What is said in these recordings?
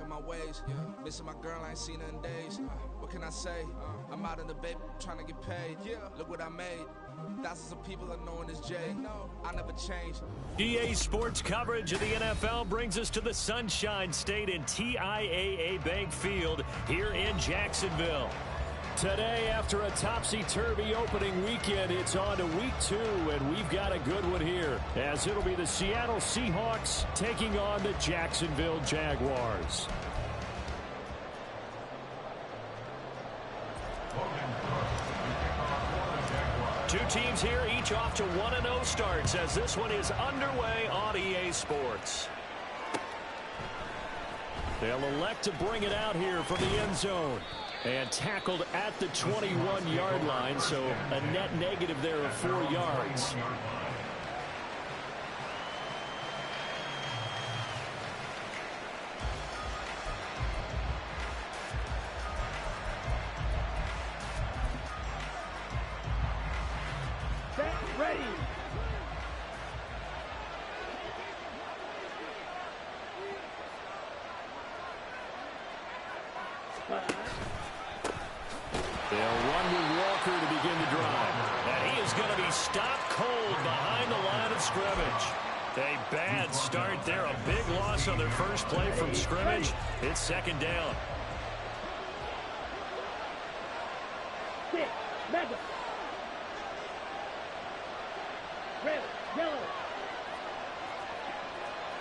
on my ways. Missing my girl, I ain't seen her in days. What can I say? I'm out in the baby, trying to get paid. Look what I made. Thousands of people are knowing this Jay. I never change. EA Sports coverage of the NFL brings us to the Sunshine State in TIAA Bank Field here in Jacksonville. Today, after a topsy-turvy opening weekend, it's on to week 2, and we've got a good one here, as it'll be the Seattle Seahawks taking on the Jacksonville Jaguars. Two teams here, each off to 1-0 starts, as this one is underway on EA Sports. They'll elect to bring it out here from the end zone. And tackled at the 21-yard line, so a net negative there of 4 yards. Set, ready. They'll run with Walker to begin the drive. And he is going to be stopped cold behind the line of scrimmage. A bad start there. A big loss on their first play from scrimmage. It's second down. Six, Madden. Red, yellow.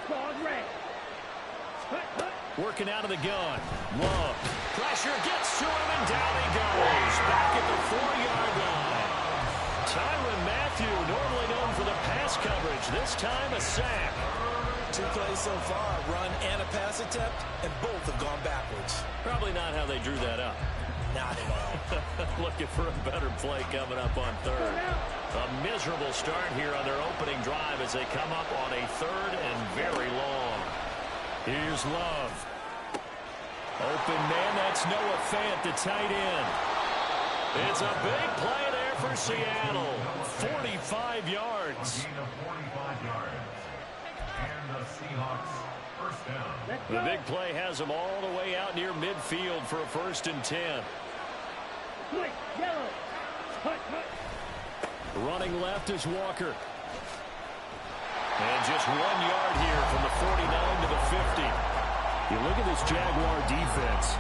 Dog red. Hut, hut. Working out of the gun. Love. Pressure gets to him, and down he goes. Back at the 4-yard line. Tyrann Mathieu, normally known for the pass coverage. This time a sack. 2 plays so far, a run and a pass attempt, and both have gone backwards. Probably not how they drew that up. Not at all. Looking for a better play coming up on third. A miserable start here on their opening drive as they come up on a 3rd and very long. Here's Love. Open man, that's Noah Fant, the tight end. It's a big play there for Seattle. 45 yards. And the Seahawks first down. The big play has them all the way out near midfield for a 1st and 10. Quick, yellow. Hut, hut. Running left is Walker. And just 1 yard here from the 49 to the 50. You look at this Jaguar defense.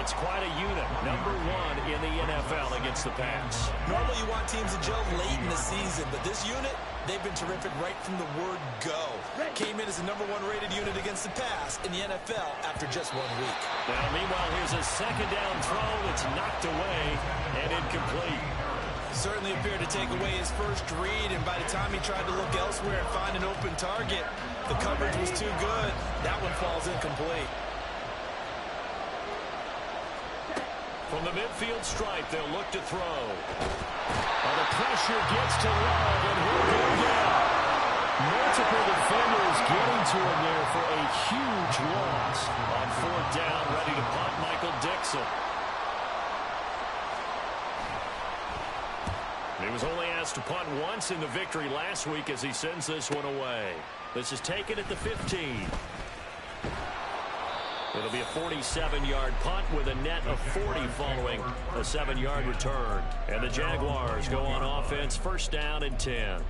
It's quite a unit. Number 1 in the NFL against the pass. Normally you want teams to gel late in the season, but this unit, they've been terrific right from the word go. Came in as the number 1 rated unit against the pass in the NFL after just 1 week. Now, meanwhile, here's a second down throw that's knocked away and incomplete. Certainly appeared to take away his first read, and by the time he tried to look elsewhere and find an open target, the coverage was too good. That one falls incomplete. From the midfield stripe, they'll look to throw. The pressure gets to Love, and he'll go down. Multiple defenders getting to him there for a huge loss. On 4th down, ready to punt, Michael Dixon. He was only asked to punt once in the victory last week as he sends this one away. This is taken at the 15. It'll be a 47-yard punt with a net of 40 following a 7-yard return. And the Jaguars go on offense, 1st down and 10.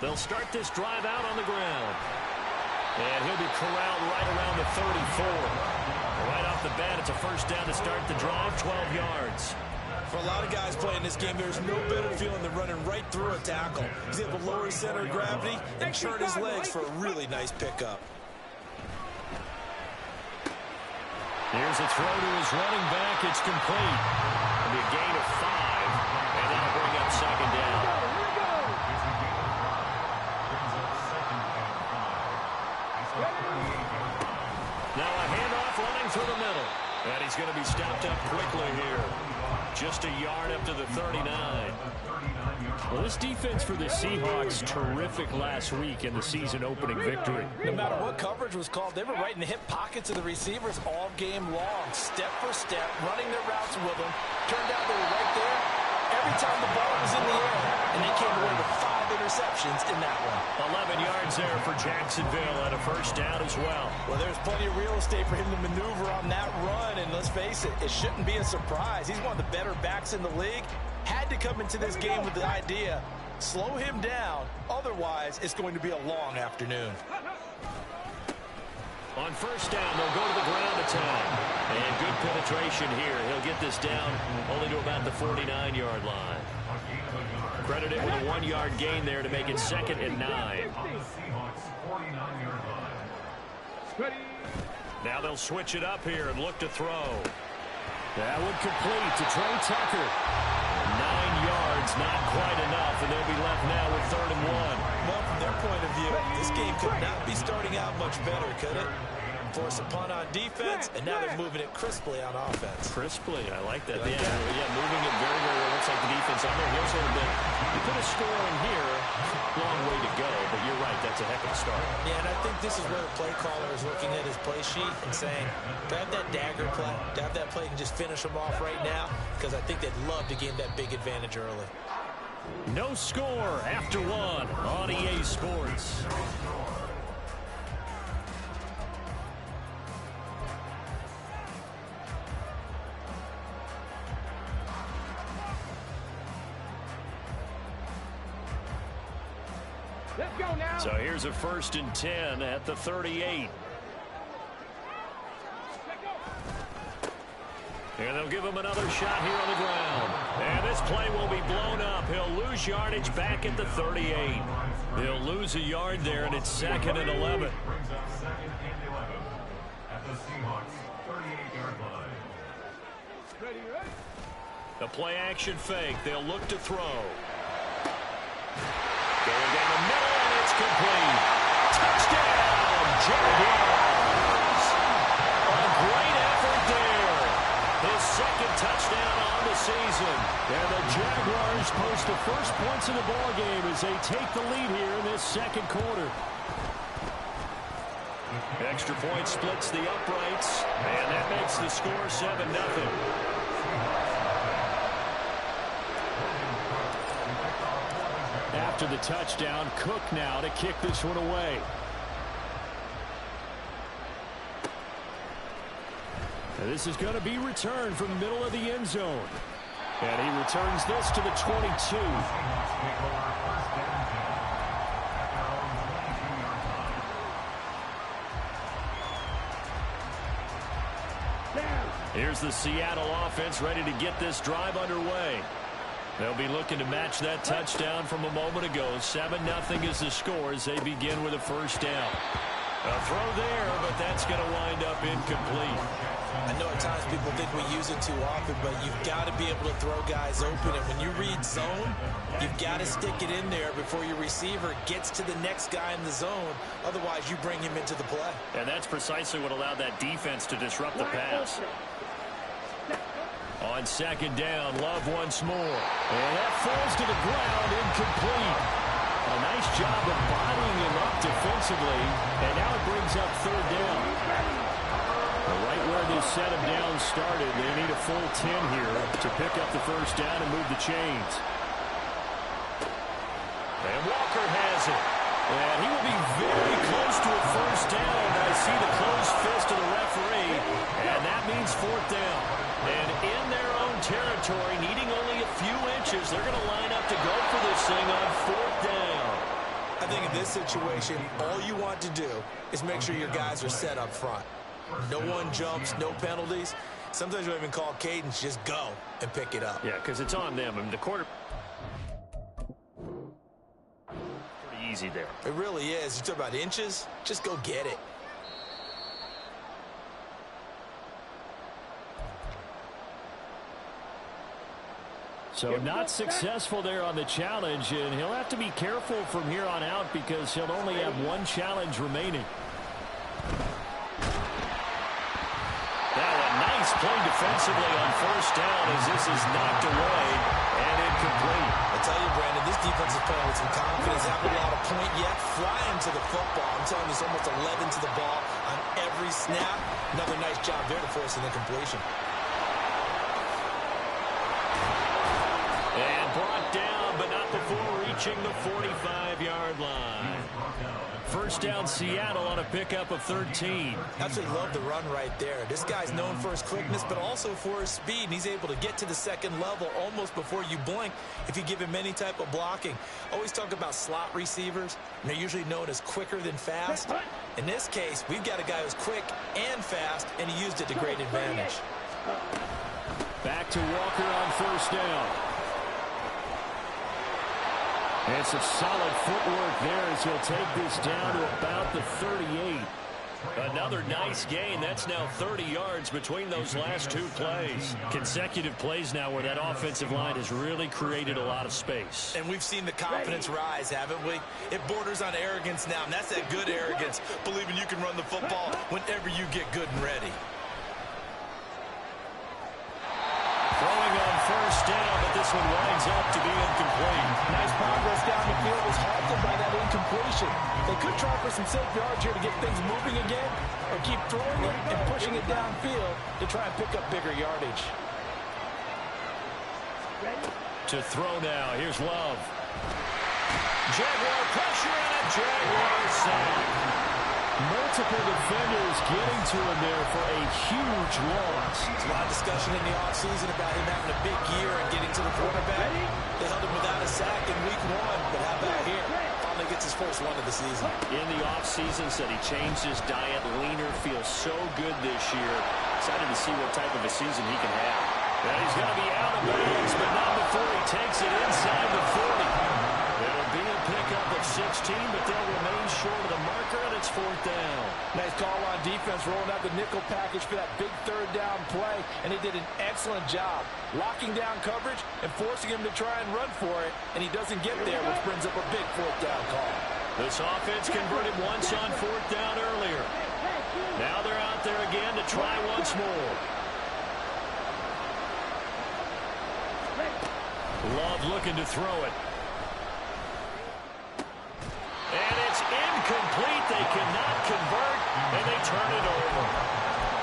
They'll start this drive out on the ground. And he'll be corralled right around the 34. Right off the bat, it's a 1st down to start the drive, 12 yards. For a lot of guys playing this game, there's no better feeling than running right through a tackle. He's able to lower his center of gravity and turn his legs for a really nice pickup. Here's a throw to his running back. It's complete. It'll be a gain of 5, and that'll bring up 2nd down. Now a handoff running through the middle. And he's going to be stopped up quickly here. just a yard up to the 39. Well, this defense for the Seahawks, terrific last week in the season-opening victory. No matter what coverage was called, they were right in the hip pockets of the receivers all game long, step for step, running their routes with them. Turned out they were right there every time the ball was in the air, and they came away with 5 interceptions in that one. 11 yards there for Jacksonville and a first down as well. Well, there's plenty of real estate for him to maneuver on that run, and let's face it, it shouldn't be a surprise. He's one of the better backs in the league. Had to come into this game with the idea, slow him down, otherwise it's going to be a long afternoon. On first down, they'll go to the ground attack. And good penetration here. He'll get this down only to about the 49-yard line. Credited with a 1-yard gain there to make it 2nd and 9. Now they'll switch it up here and look to throw. That one complete to Trey Tucker. 9 yards, not quite enough, and they'll be left now with 3rd and 1. Well, from their point of view, this game could not be starting out much better, could it? Force a punt on defense, and now they're moving it crisply on offense. Crisply, I like that. Yeah, moving it very, very well. Looks like the defense on there. Here's sort of been, you put a score in here, long way to go, but you're right, that's a heck of a start. Yeah, and I think this is where the play caller is looking at his play sheet and saying, grab that dagger play, grab that play and just finish them off right now, because I think they'd love to gain that big advantage early. No score after 1 on EA Sports. Let's go now. So here's a 1st and 10 at the 38. And they'll give him another shot here on the ground. And this play will be blown up. He'll lose yardage back at the 38. He'll lose a yard there, and it's 2nd and 11. The play action fake. They'll look to throw. Going down the middle, and it's complete. Touchdown, Jaguars. A great effort there. His 2nd touchdown on the season. And the Jaguars post the first points of the ballgame as they take the lead here in this 2nd quarter. Extra point splits the uprights, and that makes the score 7-0. After the touchdown, Cook now to kick this one away. And this is going to be returned from the middle of the end zone. And he returns this to the 22. Here's the Seattle offense ready to get this drive underway. They'll be looking to match that touchdown from a moment ago. 7-0 is the score as they begin with a first down. A throw there, but that's going to wind up incomplete. I know at times people think we use it too often, but you've got to be able to throw guys open. And when you read zone, you've got to stick it in there before your receiver gets to the next guy in the zone. Otherwise, you bring him into the play. And that's precisely what allowed that defense to disrupt the pass. On 2nd down, Love once more. And that falls to the ground, incomplete. A nice job of bodying him up defensively. And now it brings up 3rd down. Right where this set of downs started, they need a full 10 here to pick up the first down and move the chains. And Walker has it. And he will be very close to a first down. I see the closed fist of the referee. And that means 4th down. And in their own territory, needing only a few inches, they're going to line up to go for this thing on 4th down. I think in this situation, all you want to do is make sure your guys are set up front. No one jumps, no penalties. Sometimes you don't even call cadence, just go and pick it up. Yeah, because it's on them. I mean, the quarter... Pretty easy there. It really is. You talk about inches, just go get it. So not successful there on the challenge, and he'll have to be careful from here on out because he'll only have one challenge remaining. Now a nice play defensively on first down as this is knocked away and incomplete. I tell you, Brandon, this defense is playing with some confidence. Haven't allowed a point yet. Flying to the football. I'm telling you, there's almost 11 to the ball on every snap. Another nice job there to force an incompletion. And brought down, but not before reaching the 45-yard line. First down, Seattle on a pickup of 13. Absolutely love the run right there. This guy's known for his quickness, but also for his speed. And he's able to get to the second level almost before you blink if you give him any type of blocking. Always talk about slot receivers, and they're usually known as quicker than fast. In this case, we've got a guy who's quick and fast, and he used it to great advantage. Back to Walker on first down. And some solid footwork there as he'll take this down to about the 38. Another nice gain. That's now 30 yards between those last two plays. Consecutive plays now where that offensive line has really created a lot of space. And we've seen the confidence rise, haven't we? It borders on arrogance now, and that's that good arrogance, believing you can run the football whenever you get good and ready. Throwing on first down, but this one winds up to be incomplete. Nice progress down the field was halted by that incompletion. They could try for some safe yards here to get things moving again, or keep throwing it and pushing it downfield to try and pick up bigger yardage. To throw now, here's Love. Jaguar pressure and a Jaguar sack. Multiple defenders getting to him there for a huge loss. There's a lot of discussion in the offseason about him having a big year and getting to the quarterback. They held him without a sack in week 1, but how about here? Finally gets his first one of the season. In the offseason, said he changed his diet, leaner, feels so good this year. Excited to see what type of a season he can have. And he's going to be out of bounds, but not before he takes it inside the 40. It'll be a pickup of 16, but they'll remain short of the marker, and it's fourth down. Nice call on defense, rolling out the nickel package for that big third down play, and he did an excellent job locking down coverage and forcing him to try and run for it, and he doesn't get there, which brings up a big fourth down call. This offense converted once on fourth down earlier. Now they're out there again to try once more. Love looking to throw it. And it's incomplete. They cannot convert, and they turn it over.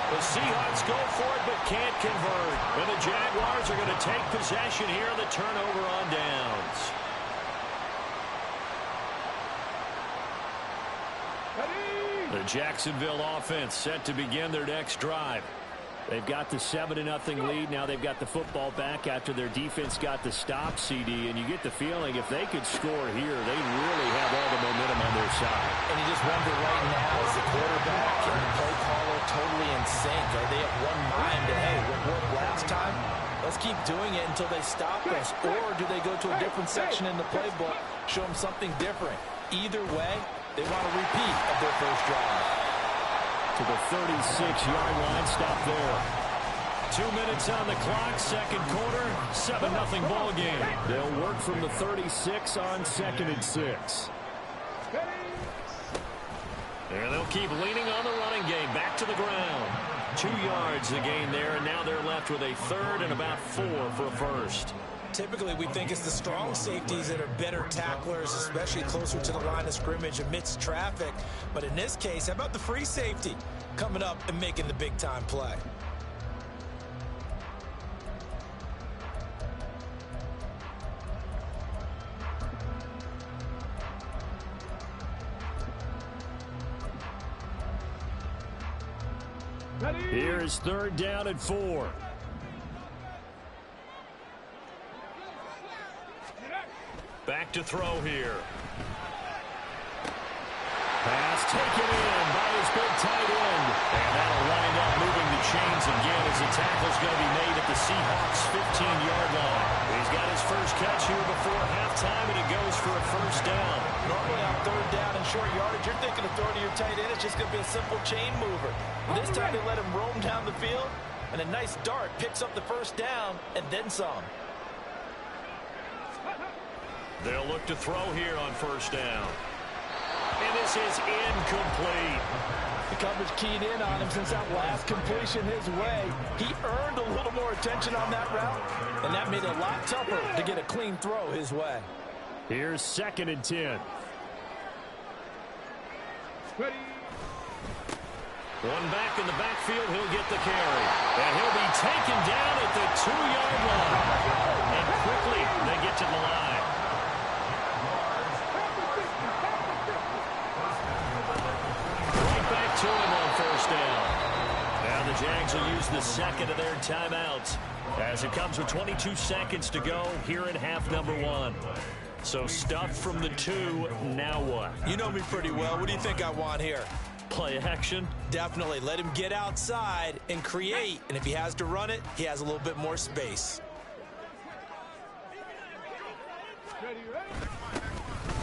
The Seahawks go for it, but can't convert. And the Jaguars are going to take possession here on the turnover on downs. The Jacksonville offense set to begin their next drive. They've got the 7-0 lead. Now they've got the football back after their defense got the stop, CD. And you get the feeling if they could score here, they really have all the momentum on their side. And you just wonder right now, is the quarterback and the play caller totally in sync? Are they of one mind that, hey, what worked last time? Let's keep doing it until they stop us. Or do they go to a different section in the playbook, show them something different? Either way, they want a repeat of their first drive. To the 36-yard line, stop there. 2 minutes on the clock, second quarter, 7-0 ball game. They'll work from the 36 on 2nd and 6. And they'll keep leaning on the running game, back to the ground. 2 yards the gain there, and now they're left with a third and about 4 for a first. Typically, we think it's the strong safeties that are better tacklers, especially closer to the line of scrimmage amidst traffic. But in this case, how about the free safety coming up and making the big-time play? Here is third down and 4. Back to throw here. Pass taken in by his big tight end. And that'll wind up moving the chains again as the tackle's going to be made at the Seahawks' 15-yard line. He's got his first catch here before halftime, and it goes for a first down. Normally on third down and short yardage, you're thinking of throwing to your tight end. It's just going to be a simple chain mover. But this time they let him roam down the field, and a nice dart picks up the first down and then some. They'll look to throw here on first down. And this is incomplete. The coverage keyed in on him since that last completion his way. He earned a little more attention on that route, and that made it a lot tougher to get a clean throw his way. Here's 2nd and 10. Ready. One back in the backfield, he'll get the carry. And he'll be taken down at the 2-yard line. And quickly, they get to the line. Right back to him on 1st down. Now the Jags will use the 2nd of their timeouts as it comes with 22 seconds to go here in half number 1. So stuff from the 2, now what? You know me pretty well. What do you think I want here? Play action? Definitely. Let him get outside and create. And if he has to run it, he has a little bit more space.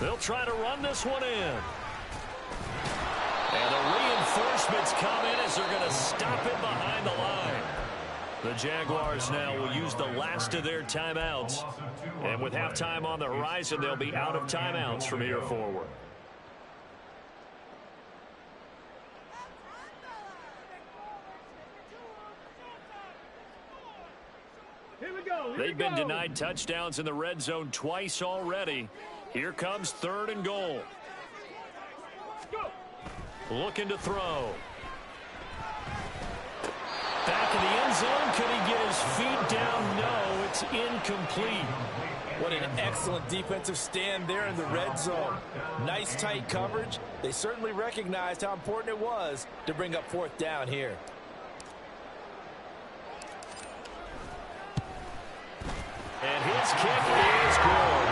They'll try to run this one in. And the reinforcements come in as they're going to stop it behind the line. The Jaguars now will use the last of their timeouts. And with halftime on the horizon, they'll be out of timeouts from here forward. They've been denied touchdowns in the red zone twice already. Here comes 3rd and goal. Looking to throw. Back in the end zone. Could he get his feet down? No, it's incomplete. What an excellent defensive stand there in the red zone. Nice tight coverage. They certainly recognized how important it was to bring up 4th down here. And his kick is good.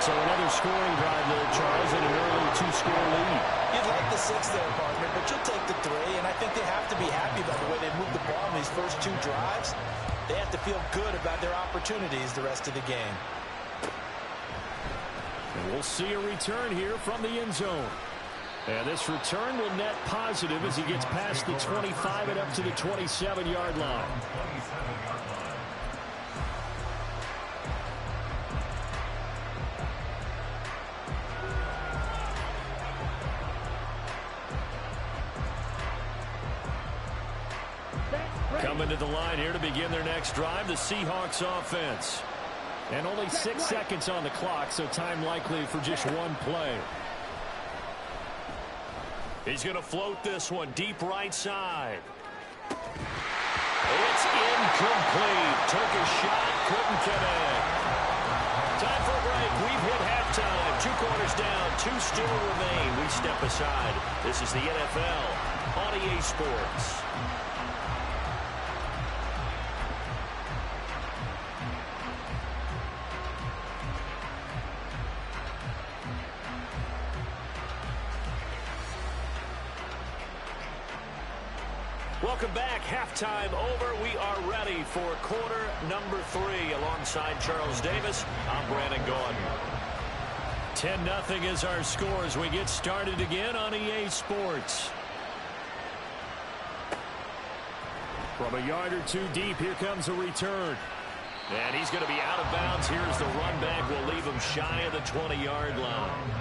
So another scoring drive there, Charles, and an early 2-score lead. You'd like the 6 there, partner, but you'll take the 3, and I think they have to be happy about the way they moved the ball in these first 2 drives. They have to feel good about their opportunities the rest of the game. And we'll see a return here from the end zone. And this return will net positive as he gets past the 25 and up to the 27-yard line. Coming to the line here to begin their next drive, the Seahawks offense. And only 6 seconds on the clock, so time likely for just one play. He's going to float this one deep right side. It's incomplete. Took a shot, couldn't connect. Time for a break. We've hit halftime. 2 quarters down, 2 still remain. We step aside. This is the NFL on EA Sports. Welcome back. Halftime over. We are ready for quarter number 3. Alongside Charles Davis, I'm Brandon Gordon. 10-0 is our score as we get started again on EA Sports. From a yard or 2 deep, here comes a return. And he's going to be out of bounds. Here's the run back. We'll leave him shy of the 20-yard line.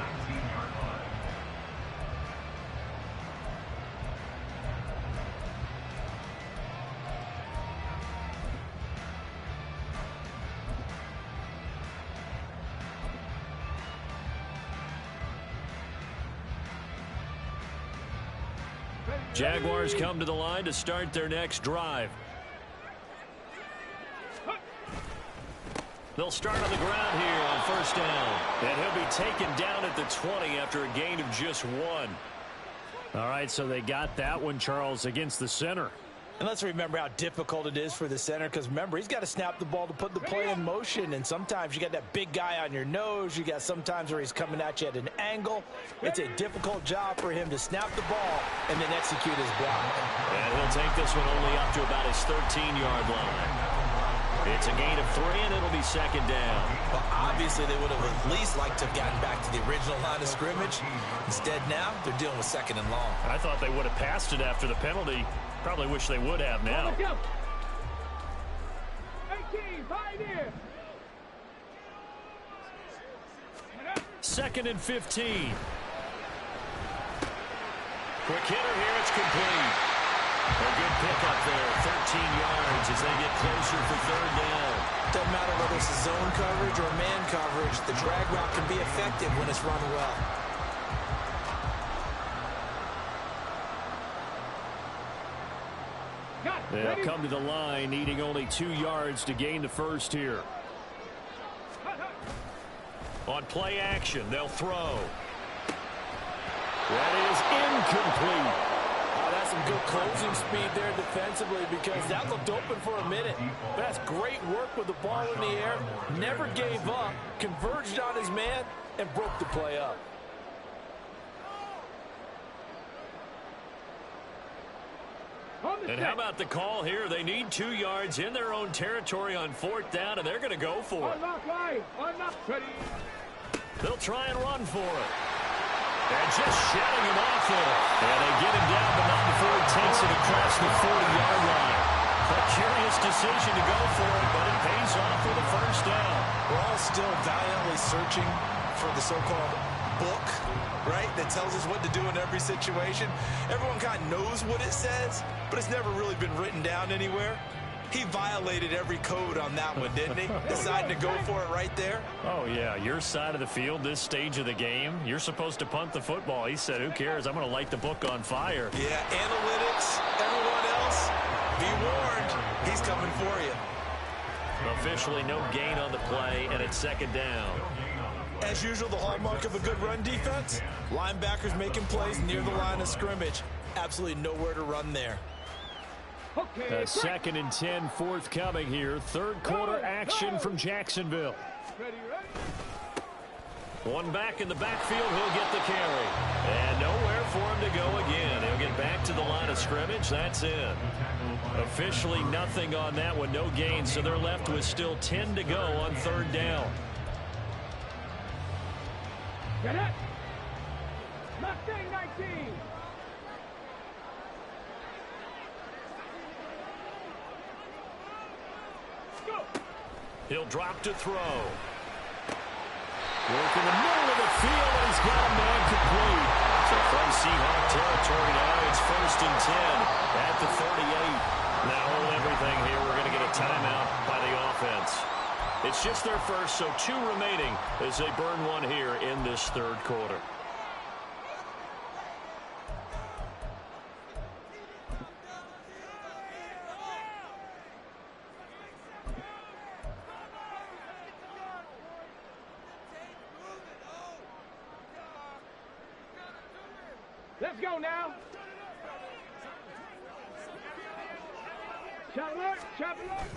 Jaguars come to the line to start their next drive. They'll start on the ground here on 1st down. And he'll be taken down at the 20 after a gain of just 1. All right, so they got that one, Charles, against the center. And let's remember how difficult it is for the center, because remember, he's got to snap the ball to put the play in motion, and sometimes you got that big guy on your nose. You got sometimes where he's coming at you at an angle. It's a difficult job for him to snap the ball and then execute his block. And he'll take this one only up to about his 13-yard line. It's a gain of 3, and it'll be 2nd down. Well, obviously, they would have at least liked to have gotten back to the original line of scrimmage. Instead, now, they're dealing with 2nd and long. I thought they would have passed it after the penalty. Probably wish they would have now. 18, pioneer. 2nd and 15. Quick hitter here, it's complete. A good pickup there, 13 yards as they get closer for third down. Doesn't matter whether it's zone coverage or man coverage, the drag route can be effective when it's run well. They'll come to the line, needing only 2 yards to gain the first here. On play action, they'll throw. That is incomplete. That's some good closing speed there defensively because that looked open for a minute. That's great work with the ball in the air. Never gave up, converged on his man, and broke the play up. And how about the call here? They need 2 yards in their own territory on fourth down, and they're going to go for it. They'll try and run for it. And just shutting him off there. And they get him down, but not before he takes it across the 40-yard line. A curious decision to go for it, but it pays off for the first down. We're all still valiantly searching for the so-called book, right, that tells us what to do in every situation. Everyone kind of knows what it says, but it's never really been written down anywhere. He violated every code on that one, didn't he? Deciding to go for it right there. Oh, yeah, your side of the field, this stage of the game, you're supposed to punt the football. He said, who cares? I'm going to light the book on fire. Yeah, analytics, everyone else, be warned, he's coming for you. Officially no gain on the play, and it's second down. As usual, the hallmark of a good run defense, linebackers making plays near the line of scrimmage. Absolutely nowhere to run there. A 2nd and 10 forthcoming here. Third quarter action from Jacksonville. One back in the backfield, he'll get the carry. And nowhere for him to go again. He'll get back to the line of scrimmage. That's it. Officially nothing on that one, no gain, so they're left with still 10 to go on third down. Get it! Mustang 19! Go! He'll drop to throw. Work in the middle of the field, and he's got a man complete. So from Seahawk territory now, it's 1st and 10 at the 38. Now hold everything here. We're going to get a timeout by the offense. It's just their first, so 2 remaining as they burn one here in this third quarter. Let's go now. Chop alert, chop alert.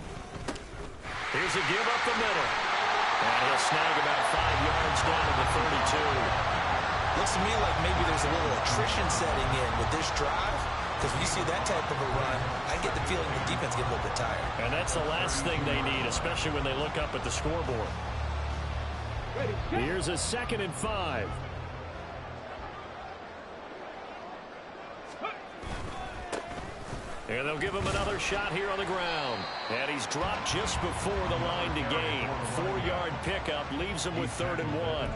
Here's a give up the middle. And he'll snag about 5 yards down to the 32. Looks to me like maybe there's a little attrition setting in with this drive. Because when you see that type of a run, I get the feeling the defense get a little bit tired. And that's the last thing they need, especially when they look up at the scoreboard. Here's a 2nd and 5. And they'll give him another shot here on the ground. And he's dropped just before the line to gain. 4-yard pickup leaves him with 3rd and 1.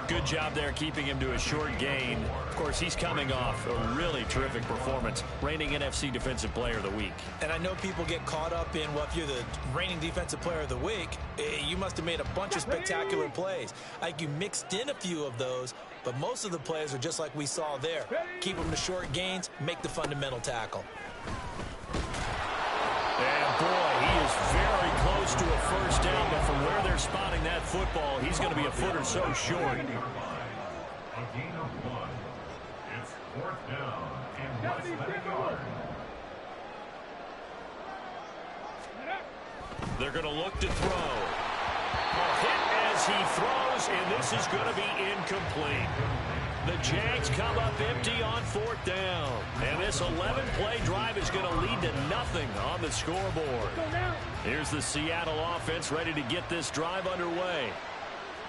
Good job there keeping him to a short gain. Of course, he's coming off a really terrific performance. Reigning NFC Defensive Player of the Week. And I know people get caught up in, well, if you're the reigning Defensive Player of the Week, you must have made a bunch of spectacular plays. Like you mixed in a few of those, but most of the plays are just like we saw there. Keep them to short gains, make the fundamental tackle. And boy, he is very close to a first down, but from where they're spotting that football, he's going to be a foot or so short. A gain of 1. It's 4th down and less than a yard. They're going to look to throw. A hit as he throws, and this is going to be incomplete. The Jags come up empty on 4th down. And this 11-play drive is going to lead to nothing on the scoreboard. Here's the Seattle offense ready to get this drive underway.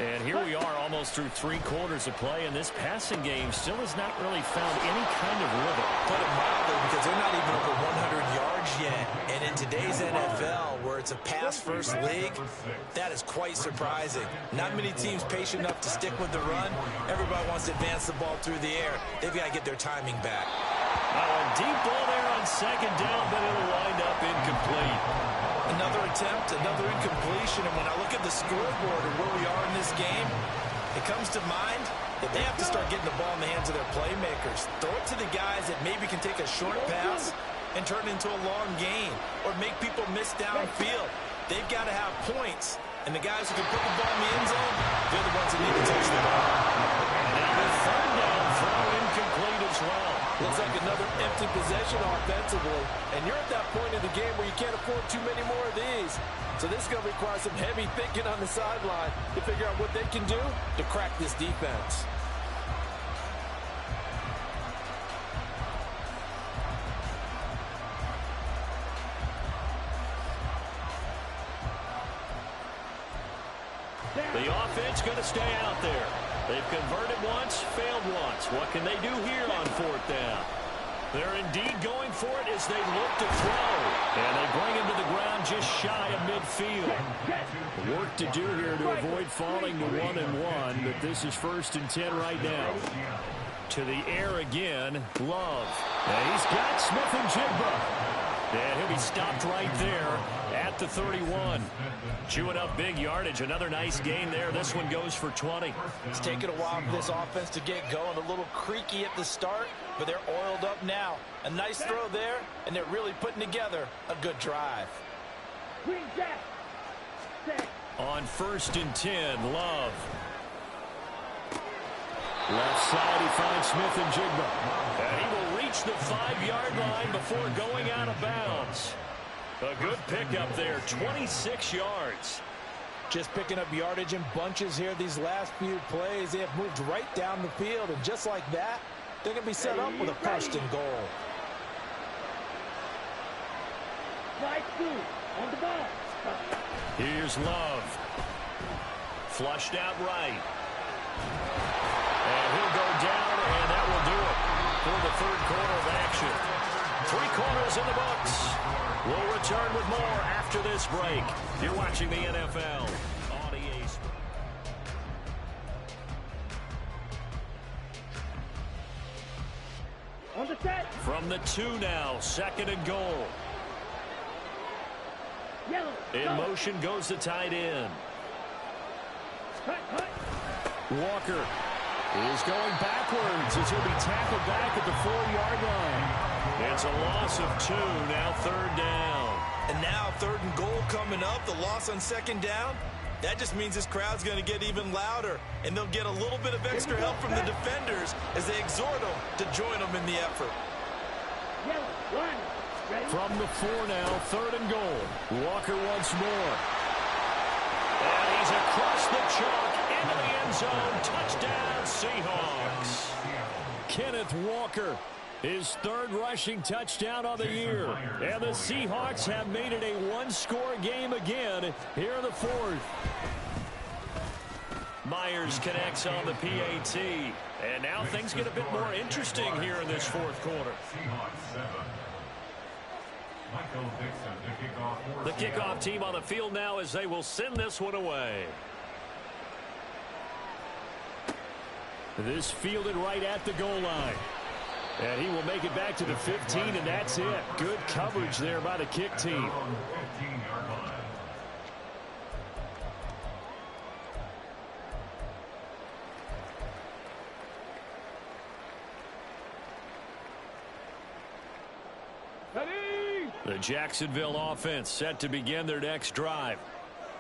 And here we are almost through 3 quarters of play, and this passing game still has not really found any kind of rhythm. Put it mildly, because they're not even over 100 yards yet. And in today's NFL, where it's a pass-first league, that is quite surprising. Not many teams patient enough to stick with the run. Everybody wants to advance the ball through the air. They've got to get their timing back. A deep ball there on second down, but it'll wind up incomplete. Another attempt, another incompletion, and when I look at the scoreboard and where we are in this game, it comes to mind that they have to start getting the ball in the hands of their playmakers. Throw it to the guys that maybe can take a short pass and turn it into a long gain, or make people miss downfield. They've got to have points, and the guys who can put the ball in the end zone, they're the ones that need to touch the ball. Now the third down throw incomplete as well. Looks like another empty possession offensively, and you're at that point in the game where you can't afford too many more of these. So this is going to require some heavy thinking on the sideline to figure out what they can do to crack this defense. The offense going to stay out there. They've converted once, failed once. What can they do here on fourth down? They're indeed going for it as they look to throw. And they bring him to the ground just shy of midfield. Work to do here to avoid falling to 1-1, but this is 1st and 10 right now. To the air again, Love. And he's got Smith and Jigba. And he'll be stopped right there at the 31. Chewing up big yardage. Another nice gain there. This one goes for 20. It's taken a while for this offense to get going. A little creaky at the start, but they're oiled up now. A nice throw there, and they're really putting together a good drive. On 1st and 10, Love. Left side, he finds Smith and Jigba. And he will reach the 5-yard line before going out of bounds. A good pickup there, 26 yards. Just picking up yardage in bunches here these last few plays. They have moved right down the field, and just like that, they're going to be set up with a 1st and goal. On the ball. Here's Love. Flushed out right. And he'll go down, and that will do it for the 3rd quarter of action. 3 quarters in the books. We'll return with more after this break. You're watching the NFL on EA Sports. On the set. From the 2 now, 2nd and goal. Yellow. In motion goes the tight end. Cut. Walker is going backwards as he'll be tackled back at the 4-yard line. It's a loss of 2, now 3rd down. And now 3rd and goal coming up, the loss on 2nd down. That just means this crowd's going to get even louder, and they'll get a little bit of extra help from the defenders as they exhort them to join them in the effort. From the 4 now, 3rd and goal. Walker once more. And he's across the chalk into the end zone. Touchdown, Seahawks. Kenneth Walker, his 3rd rushing touchdown of the year. And the Seahawks have made it a 1-score game again here in the 4th. Myers connects on the PAT. And now things get a bit more interesting here in this 4th quarter. The kickoff team on the field now as they will send this one away. This fielded right at the goal line. And he will make it back to the 15, and that's it. Good coverage there by the kick team. The Jacksonville offense set to begin their next drive.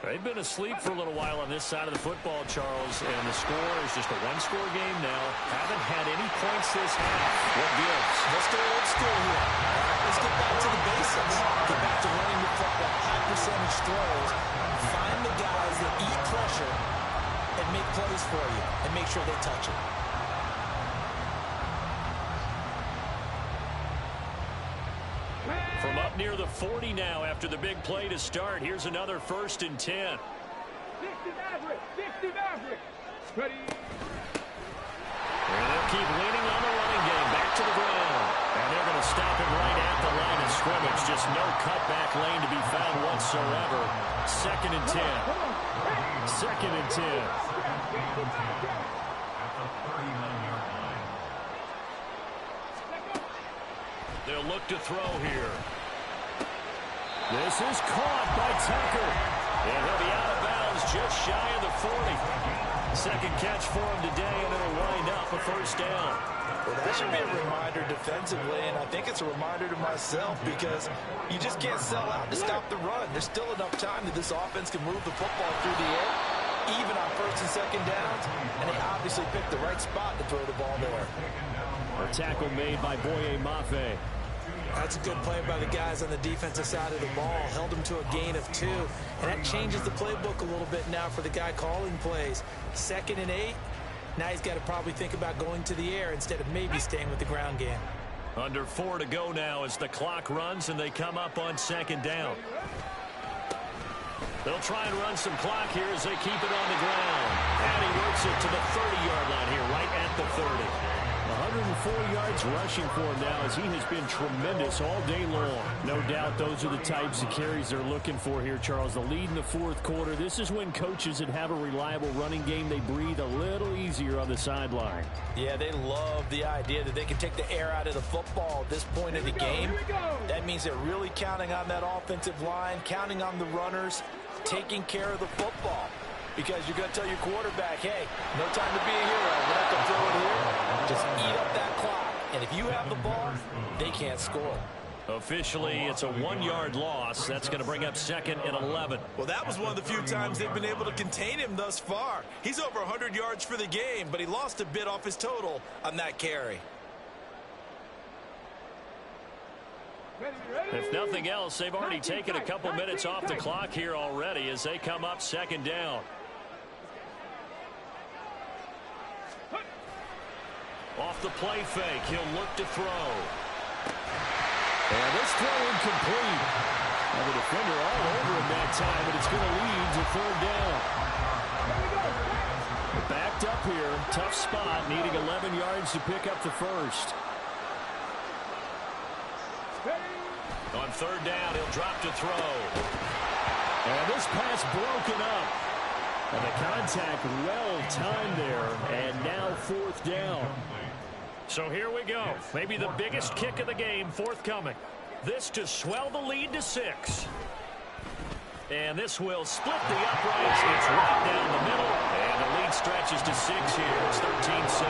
They've been asleep for a little while on this side of the football, Charles, and the score is just a 1-score game now. Haven't had any points this half. What gives? Let's go old school here. Let's get back to the basics. Get back to running the football, high percentage throws. Find the guys that eat pressure and make plays for you and make sure they touch it. From up near the 40 now after the big play to start. Here's another 1st and 10. 60 Maverick. Ready. And they'll keep leaning on the running game. Back to the ground. And they're going to stop him right at the line of scrimmage. Just no cutback lane to be found whatsoever. 2nd and 10. 2nd and 10. At the 39-yard line. They'll look to throw here. This is caught by Tucker. And he'll be out of bounds just shy of the 40. Second catch for him today, and it'll wind up a first down. Well, that should be a reminder defensively, and I think it's a reminder to myself because you just can't sell out to stop the run. There's still enough time that this offense can move the football through the air, even on 1st and 2nd downs, and they obviously picked the right spot to throw the ball there. A tackle made by Boye Mafe. That's a good play by the guys on the defensive side of the ball. Held him to a gain of 2. And that changes the playbook a little bit now for the guy calling plays. 2nd and 8. Now he's got to probably think about going to the air instead of maybe staying with the ground game. Under 4 to go now as the clock runs and they come up on 2nd down. They'll try and run some clock here as they keep it on the ground. And he works it to the 30-yard line here, right at the 30. 104 yards rushing for him now as he has been tremendous all day long. No doubt those are the types of carries they're looking for here, Charles. The lead in the 4th quarter. This is when coaches that have a reliable running game, they breathe a little easier on the sideline. Yeah, they love the idea that they can take the air out of the football at this point of the game. That means they're really counting on that offensive line, counting on the runners, taking care of the football. Because you're going to tell your quarterback, hey, no time to be a hero. We're not going to throw it here. Just eat up that clock. And if you have the ball, they can't score. Officially, it's a 1-yard loss. That's going to bring up 2nd and 11. Well, that was one of the few times they've been able to contain him thus far. He's over 100 yards for the game, but he lost a bit off his total on that carry. If nothing else, they've already taken a couple minutes off the clock here already as they come up 2nd down. Off the play fake, he'll look to throw. And this throw incomplete. Now the defender all over him that time, but it's going to lead to 3rd down. Backed up here, tough spot, needing 11 yards to pick up the first. On 3rd down, he'll drop to throw. And this pass broken up. And the contact well timed there. And now 4th down. So here we go. Maybe the biggest kick of the game forthcoming. This to swell the lead to 6. And this will split the uprights. It's right down the middle. And the lead stretches to 6 here. It's 13-7.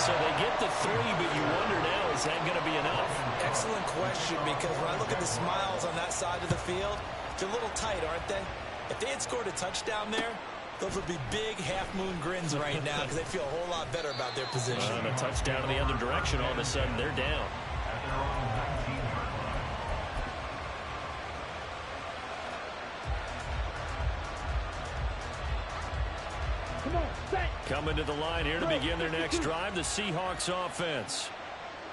So they get the 3, but you wonder now, is that going to be enough? Excellent question, because when I look at the smiles on that side of the field, they're a little tight, aren't they? If they had scored a touchdown there, those would be big half-moon grins right now because they feel a whole lot better about their position. And a touchdown in the other direction, all of a sudden they're down. At their own 19-yard line. Come on, set. Coming to the line here to begin their next drive, the Seahawks offense.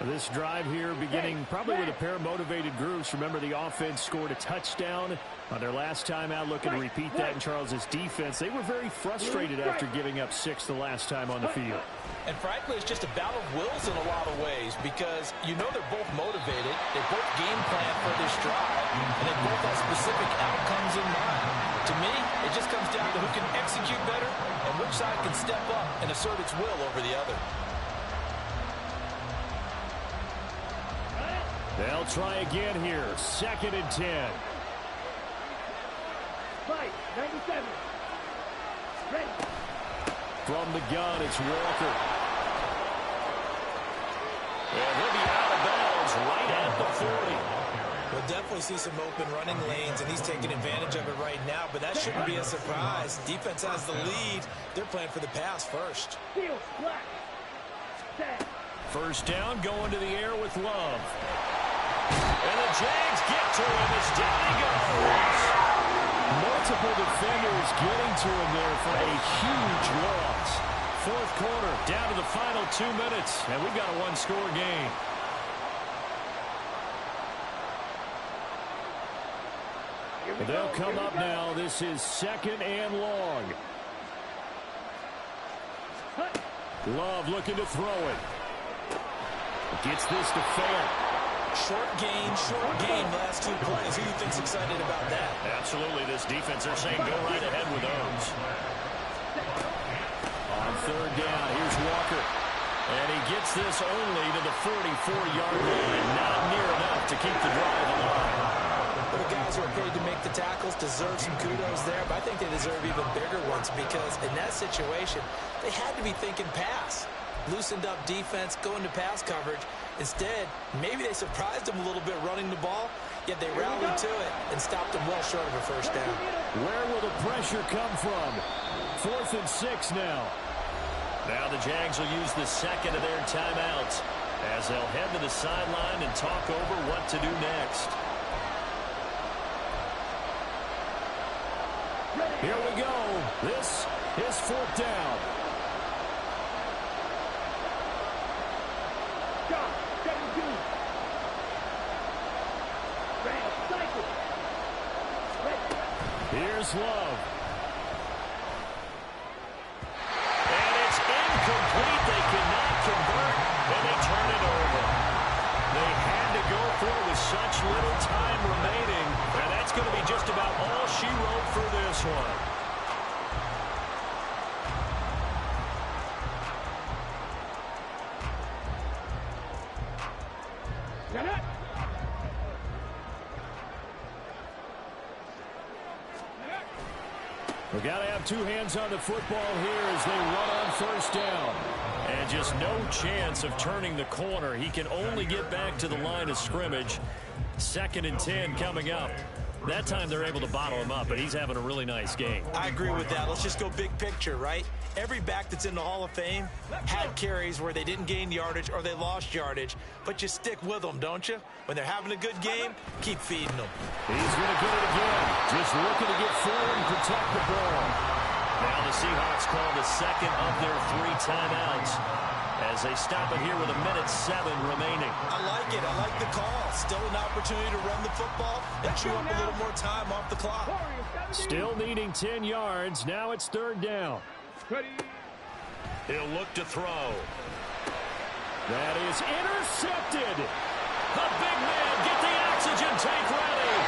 This drive here beginning probably with a pair of motivated groups. Remember, the offense scored a touchdown on their last time out. Looking to repeat that in Charles's defense. They were very frustrated after giving up 6 the last time on the field. And frankly, it's just a battle of wills in a lot of ways because you know they're both motivated. They both game plan for this drive, and they both have specific outcomes in mind. To me, it just comes down to who can execute better and which side can step up and assert its will over the other. They'll try again here. 2nd and 10. Fight, 97. Ready. From the gun, it's Walker. And he'll be out of bounds right at the 40. We'll definitely see some open running lanes, and he's taking advantage of it right now, but that shouldn't be a surprise. Defense has the lead. They're playing for the pass first. Field, black. Set. First down, going to the air with Love. And the Jags get to him as down he goes. Multiple defenders getting to him there for a huge loss. 4th quarter, down to the final 2 minutes, and we've got a 1-score game. They'll come up now. This is 2nd and long. Love looking to throw it. Gets this to fail. Short gain, last 2 plays. Who do you think's excited about that? Absolutely, this defense, they're saying go right ahead with those. On third down, here's Walker. And he gets this only to the 44-yard line. Not near enough to keep the drive alive. Well, the guys who are paid to make the tackles deserve some kudos there, but I think they deserve even bigger ones because in that situation, they had to be thinking pass. Loosened up defense, going to pass coverage. Instead, maybe they surprised him a little bit running the ball, yet they rallied to it and stopped him well short of a first down. Where will the pressure come from? 4th and 6 now. Now the Jags will use the second of their timeouts as they'll head to the sideline and talk over what to do next. Here we go. This is 4th down. Here's Love. And it's incomplete. They cannot convert, and they turn it over. They had to go for it with such little time remaining, and that's going to be just about all she wrote for this one. We've got to have 2 hands on the football here as they run on first down. And just no chance of turning the corner. He can only get back to the line of scrimmage. 2nd and 10 coming up. That time they're able to bottle him up, but he's having a really nice game. I agree with that. Let's just go big picture, right? Every back that's in the Hall of Fame had carries where they didn't gain yardage or they lost yardage, but you stick with them, don't you? When they're having a good game, keep feeding them. He's going to get it again. Just looking to get forward and protect the ball. Now the Seahawks call the second of their 3 timeouts as they stop it here with 1:07 remaining. I like it. I like the call. Still an opportunity to run the football and chew up a little more time off the clock. Still needing 10 yards. Now it's 3rd down. He'll look to throw. That is intercepted. The big man, get the oxygen tank ready.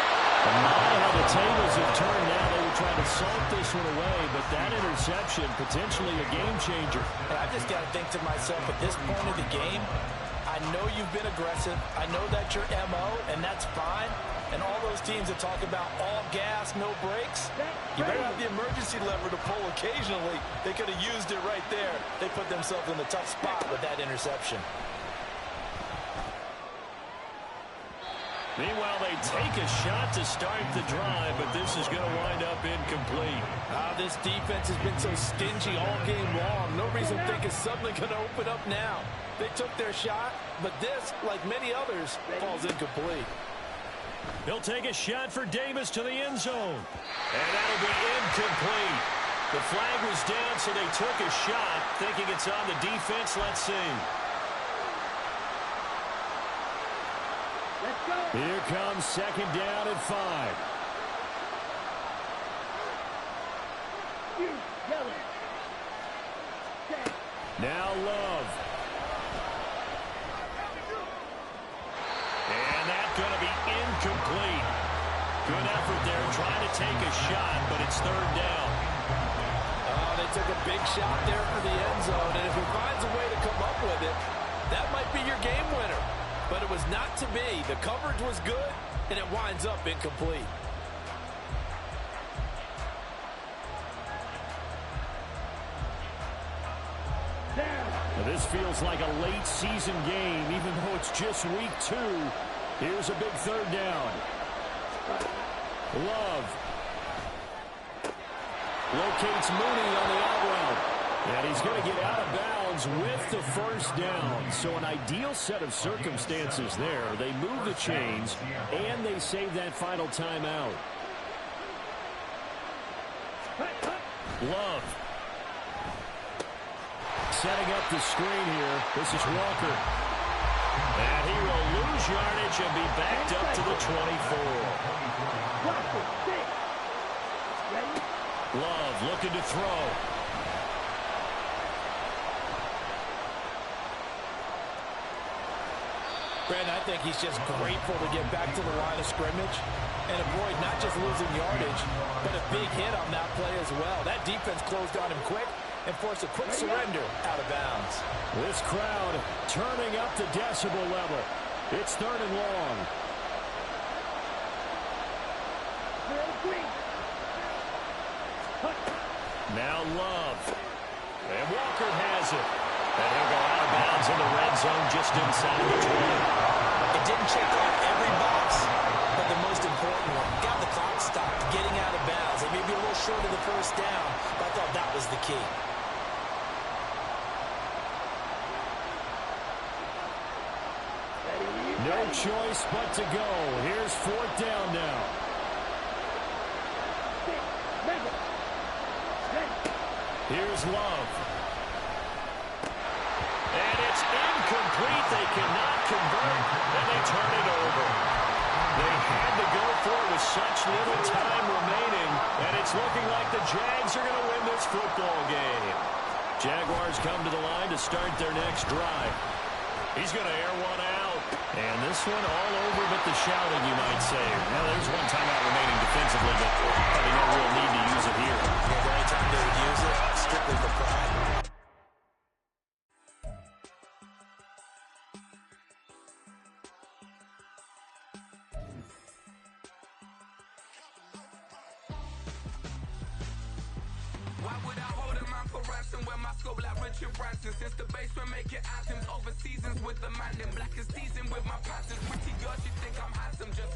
How the tables have turned now. They were trying to salt this one away, but that interception, potentially a game changer. And I just got to think to myself, at this point of the game, I know you've been aggressive. I know that's your MO, and that's fine. And all those teams that talk about all gas, no brakes, you better have the emergency lever to pull occasionally. They could have used it right there. They put themselves in a tough spot with that interception. Meanwhile, they take a shot to start the drive, but this is going to wind up incomplete. This defense has been so stingy all game long. No reason to think it's suddenly going to open up now. They took their shot, but this, like many others, falls incomplete. He'll take a shot for Davis to the end zone. And that'll be incomplete. The flag was down, so they took a shot, thinking it's on the defense. Let's see. Here comes 2nd down and 5. Now Love. And that's going to be incomplete. Good effort there trying to take a shot, but it's 3rd down. They took a big shot there for the end zone, and if he finds a way to come up with it, that might be your game winner. But it was not to be. The coverage was good, and it winds up incomplete. Now this feels like a late season game, even though it's just week 2. Here's a big 3rd down. Love locates Mooney on the out route. And he's going to get out of bounds with the 1st down. So an ideal set of circumstances there. They move the chains, and they save that final timeout. Love. Setting up the screen here. This is Walker. And he will lose yardage and be backed up to the 24. Love looking to throw. Brandon, I think he's just grateful to get back to the line of scrimmage and avoid not just losing yardage, but a big hit on that play as well. That defense closed on him quick and forced a quick surrender out of bounds. This crowd turning up the decibel level. It's 3rd and long. Now Love. And Walker has it. And he'll go out of bounds in the red zone just inside the 20. It didn't check off every box, but the most important one. Got the clock stopped, getting out of bounds. It may be a little short of the first down, but I thought that was the key. No choice but to go. Here's 4th down now. Here's Love. And it's incomplete. They cannot convert, and they turn it over. They had to go for it with such little time remaining, and it's looking like the Jags are going to win this football game. Jaguars come to the line to start their next drive. He's going to air one out. And this one all over but the shouting, you might say. Well, there's one timeout remaining defensively, but probably no real need to use it here. Yeah, the only time they would use it, strictly for pride. Why would I hold him out for ransom when my scope like Richard Branson? Since the basement making items over seasons with the man in black is seasoned with my passions. Pretty girl, she think I'm handsome just